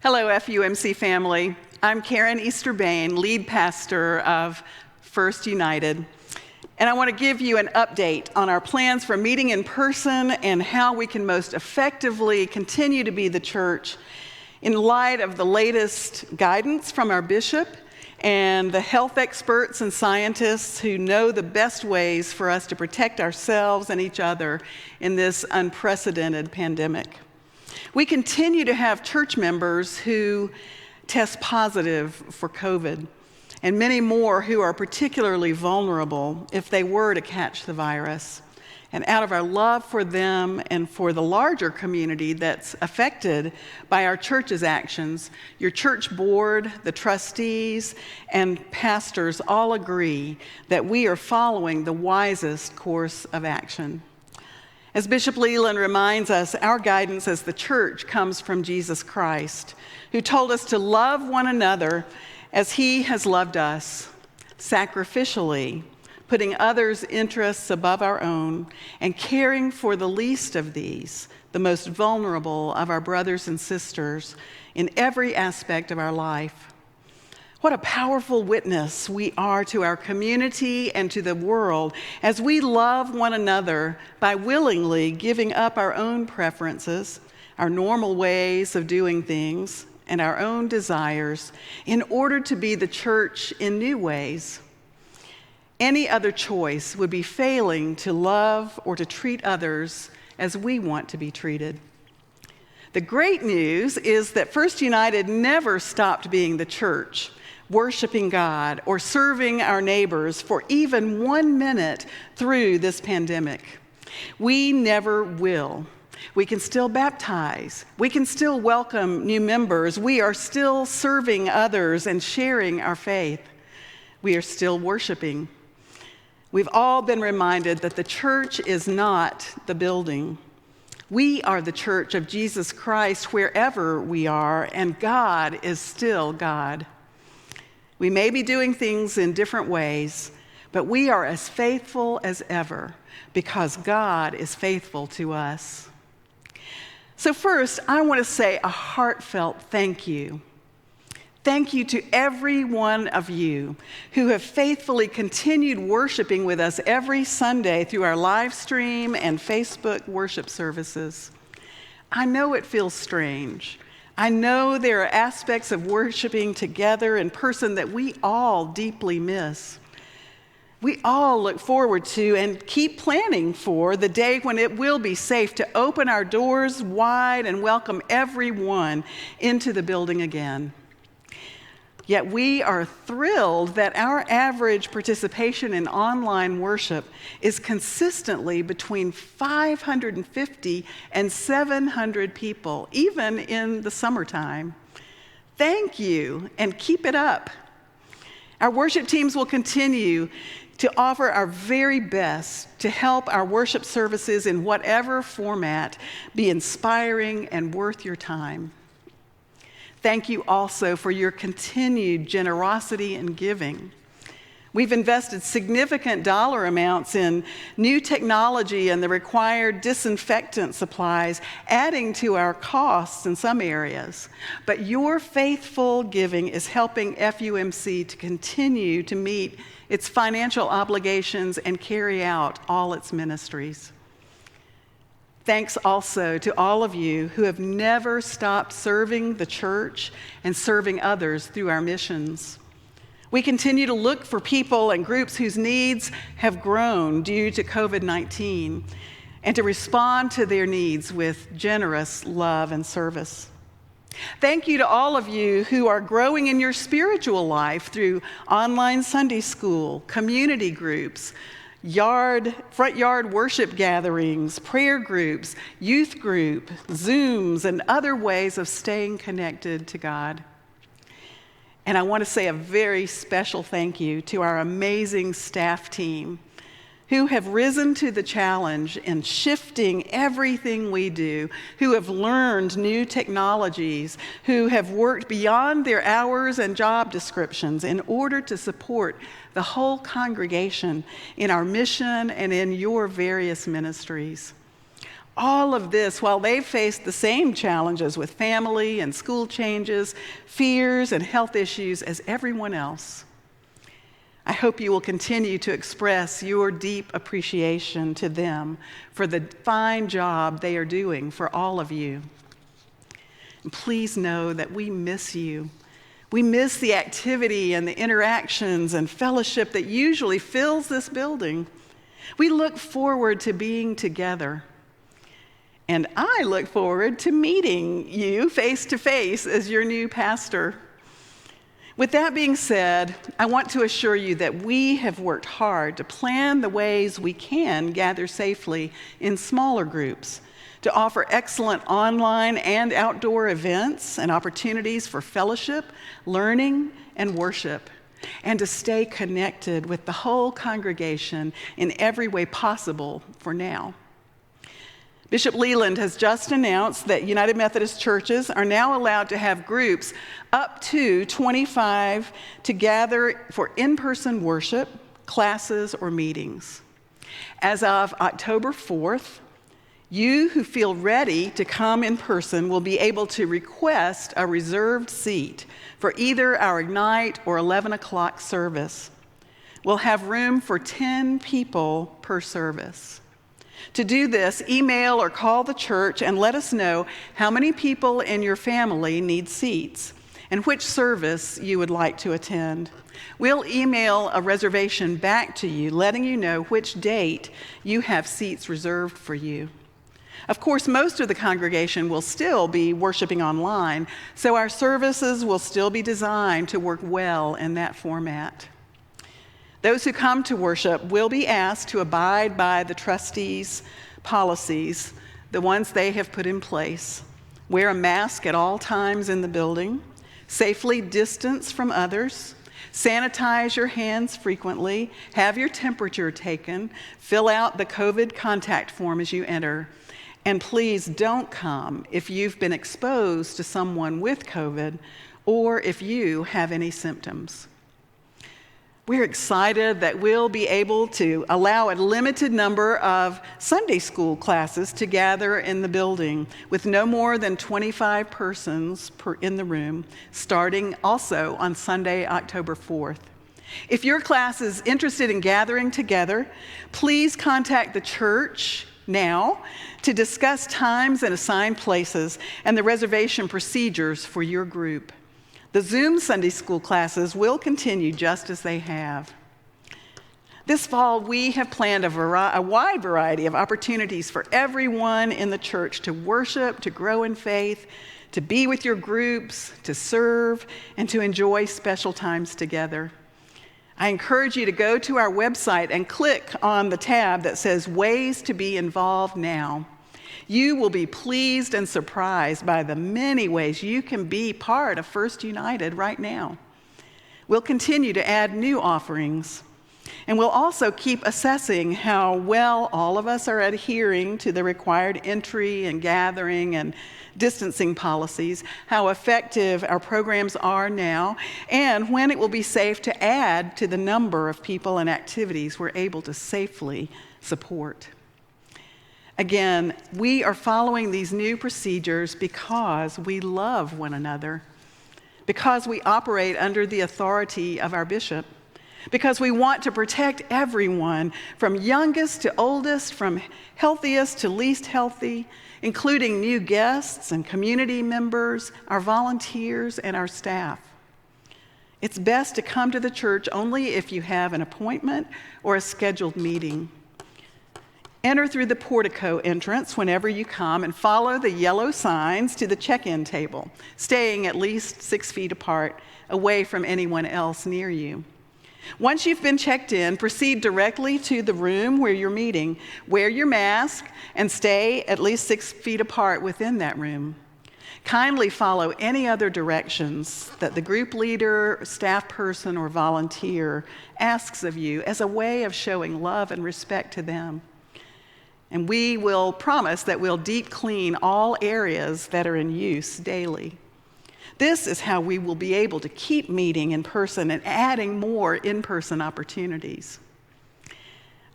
Hello, FUMC family. I'm Karen Easter-Bayne, lead pastor of First United, and I want to give you an update on our plans for meeting in person and how we can most effectively continue to be the church in light of the latest guidance from our bishop and the health experts and scientists who know the best ways for us to protect ourselves and each other in this unprecedented pandemic. We continue to have church members who test positive for COVID, and many more who are particularly vulnerable if they were to catch the virus. And out of our love for them and for the larger community that's affected by our church's actions, your church board, the trustees, and pastors all agree that we are following the wisest course of action. As Bishop Leland reminds us, our guidance as the church comes from Jesus Christ, who told us to love one another as he has loved us, sacrificially, putting others' interests above our own and caring for the least of these, the most vulnerable of our brothers and sisters in every aspect of our life. What a powerful witness we are to our community and to the world as we love one another by willingly giving up our own preferences, our normal ways of doing things, and our own desires in order to be the church in new ways. Any other choice would be failing to love or to treat others as we want to be treated. The great news is that First United never stopped being the church, worshiping God or serving our neighbors for even 1 minute through this pandemic. We never will. We can still baptize. We can still welcome new members. We are still serving others and sharing our faith. We are still worshiping. We've all been reminded that the church is not the building. We are the church of Jesus Christ wherever we are, and God is still God. We may be doing things in different ways, but we are as faithful as ever because God is faithful to us. So first, I want to say a heartfelt thank you. Thank you to every one of you who have faithfully continued worshiping with us every Sunday through our live stream and Facebook worship services. I know it feels strange. I know there are aspects of worshiping together in person that we all deeply miss. We all look forward to and keep planning for the day when it will be safe to open our doors wide and welcome everyone into the building again. Yet we are thrilled that our average participation in online worship is consistently between 550 and 700 people, even in the summertime. Thank you, and keep it up. Our worship teams will continue to offer our very best to help our worship services in whatever format be inspiring and worth your time. Thank you also for your continued generosity and giving. We've invested significant dollar amounts in new technology and the required disinfectant supplies, adding to our costs in some areas. But your faithful giving is helping FUMC to continue to meet its financial obligations and carry out all its ministries. Thanks also to all of you who have never stopped serving the church and serving others through our missions. We continue to look for people and groups whose needs have grown due to COVID-19 and to respond to their needs with generous love and service. Thank you to all of you who are growing in your spiritual life through online Sunday school, community groups, front yard worship gatherings, prayer groups, youth group, Zooms, and other ways of staying connected to God. And I want to say a very special thank you to our amazing staff team who have risen to the challenge in shifting everything we do, who have learned new technologies, who have worked beyond their hours and job descriptions in order to support the whole congregation in our mission and in your various ministries. All of this while they've faced the same challenges with family and school changes, fears and health issues as everyone else. I hope you will continue to express your deep appreciation to them for the fine job they are doing for all of you. And please know that we miss you. We miss the activity and the interactions and fellowship that usually fills this building. We look forward to being together. And I look forward to meeting you face to face as your new pastor. With that being said, I want to assure you that we have worked hard to plan the ways we can gather safely in smaller groups, to offer excellent online and outdoor events and opportunities for fellowship, learning, and worship, and to stay connected with the whole congregation in every way possible for now. Bishop Leland has just announced that United Methodist churches are now allowed to have groups up to 25 to gather for in-person worship, classes, or meetings. As of October 4th, you who feel ready to come in person will be able to request a reserved seat for either our Ignite or 11 o'clock service. We'll have room for 10 people per service. To do this, email or call the church and let us know how many people in your family need seats and which service you would like to attend. We'll email a reservation back to you, letting you know which date you have seats reserved for you. Of course, most of the congregation will still be worshiping online, so our services will still be designed to work well in that format. Those who come to worship will be asked to abide by the trustees' policies, the ones they have put in place. Wear a mask at all times in the building, safely distance from others, sanitize your hands frequently, have your temperature taken, fill out the COVID contact form as you enter, and please don't come if you've been exposed to someone with COVID or if you have any symptoms. We're excited that we'll be able to allow a limited number of Sunday school classes to gather in the building with no more than 25 persons in the room, starting also on Sunday, October 4th. If your class is interested in gathering together, please contact the church now to discuss times and assigned places and the reservation procedures for your group. The Zoom Sunday school classes will continue just as they have. This fall, we have planned a wide variety of opportunities for everyone in the church to worship, to grow in faith, to be with your groups, to serve, and to enjoy special times together. I encourage you to go to our website and click on the tab that says Ways to be Involved Now. You will be pleased and surprised by the many ways you can be part of First United right now. We'll continue to add new offerings, and we'll also keep assessing how well all of us are adhering to the required entry and gathering and distancing policies, how effective our programs are now, and when it will be safe to add to the number of people and activities we're able to safely support. Again, we are following these new procedures because we love one another, because we operate under the authority of our bishop, because we want to protect everyone from youngest to oldest, from healthiest to least healthy, including new guests and community members, our volunteers, and our staff. It's best to come to the church only if you have an appointment or a scheduled meeting. Enter through the portico entrance whenever you come and follow the yellow signs to the check-in table, staying at least 6 feet apart, away from anyone else near you. Once you've been checked in, proceed directly to the room where you're meeting. Wear your mask and stay at least 6 feet apart within that room. Kindly follow any other directions that the group leader, staff person, or volunteer asks of you as a way of showing love and respect to them. And we will promise that we'll deep clean all areas that are in use daily. This is how we will be able to keep meeting in person and adding more in-person opportunities.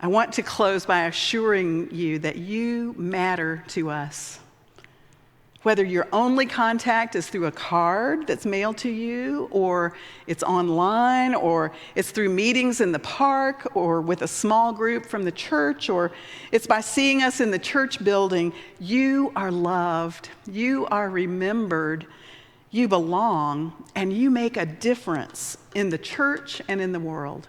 I want to close by assuring you that you matter to us. Whether your only contact is through a card that's mailed to you, or it's online, or it's through meetings in the park, or with a small group from the church, or it's by seeing us in the church building, you are loved, you are remembered, you belong, and you make a difference in the church and in the world.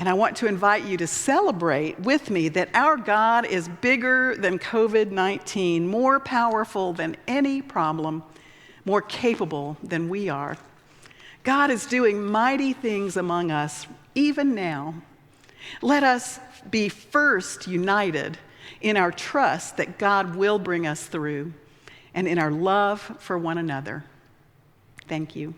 And I want to invite you to celebrate with me that our God is bigger than COVID-19, more powerful than any problem, more capable than we are. God is doing mighty things among us, even now. Let us be first united in our trust that God will bring us through and in our love for one another. Thank you.